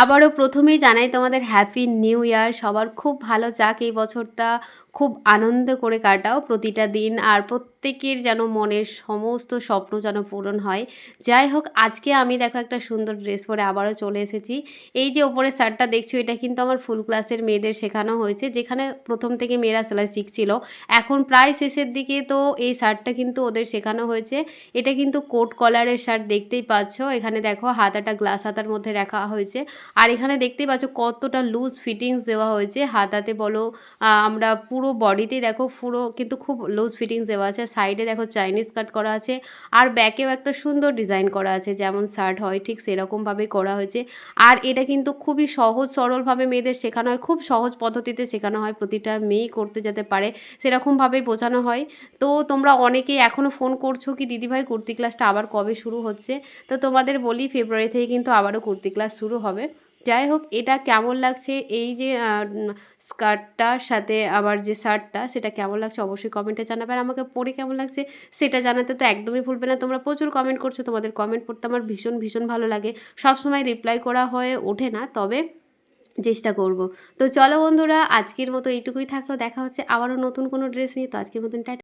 আবারও প্রথমেই জানাই তোমাদের হ্যাপি নিউ ইয়ার। সবার খুব ভালো যাক এই বছরটা, খুব আনন্দ করে কাটাও প্রতিটা দিন। আর প্রত্যেকের যেন মনের সমস্ত স্বপ্ন যেন পূরণ হয়। যাই হোক, আজকে আমি দেখো একটা সুন্দর ড্রেস পরে আবারও চলে এসেছি। এই যে ওপরের শার্টটা দেখছো, এটা কিন্তু আমার ফুল ক্লাসের মেয়েদের শেখানো হয়েছে, যেখানে প্রথম থেকে মেয়েরা সেলাই শিখছিল। এখন প্রায় শেষের দিকে তো এই শার্টটা কিন্তু ওদের শেখানো হয়েছে। এটা কিন্তু কোট কলারের শার্ট, দেখতেই পাচ্ছ। এখানে দেখো হাতাটা গ্লাস হাতার মধ্যে রাখা হয়েছে। আর এখানে দেখতেই পাচ্ছ কতটা লুজ ফিটিংস দেওয়া হয়েছে, হাতাতে বলো আমরা পুরো বডিতেই দেখো পুরো কিন্তু খুব লুজ ফিটিংস দেওয়া আছে। সাইডে দেখো চাইনিজ কাট করা আছে, আর ব্যাকেও একটা সুন্দর ডিজাইন করা আছে, যেমন শার্ট হয় ঠিক সেরকমভাবে করা হয়েছে। আর এটা কিন্তু খুবই সহজ সরলভাবে মেয়েদের শেখানো হয়, খুব সহজ পদ্ধতিতে শেখানো হয়, প্রতিটা মেয়েই করতে যেতে পারে সেরকমভাবেই বোঝানো হয়। তো তোমরা অনেকেই এখনও ফোন করছো কি দিদিভাই কুর্তি ক্লাসটা আবার কবে শুরু হচ্ছে। তো তোমাদের বলি, ফেব্রুয়ারি থেকে কিন্তু আবারও কুর্তি ক্লাস শুরু হবে। যাই হোক, এটা কেমন লাগছে, এই যে স্কার্টটার সাথে আমার যে শার্টটা, সেটা কেমন লাগছে অবশ্যই কমেন্টে জানাবে। আর আমাকে পরে কেমন লাগছে সেটা জানাতে তো একদমই ভুলবে না। তোমরা প্রচুর কমেন্ট করছো, তোমাদের কমেন্ট পড়তে আমার ভীষণ ভীষণ ভালো লাগে। সবসময় রিপ্লাই করা হয়ে ওঠে না, তবে চেষ্টা করব। তো চলো বন্ধুরা, আজকের মতো এইটুকুই থাকলো। দেখা হচ্ছে আবারও নতুন কোনো ড্রেস নিয়ে। তো আজকের মতন টাটা।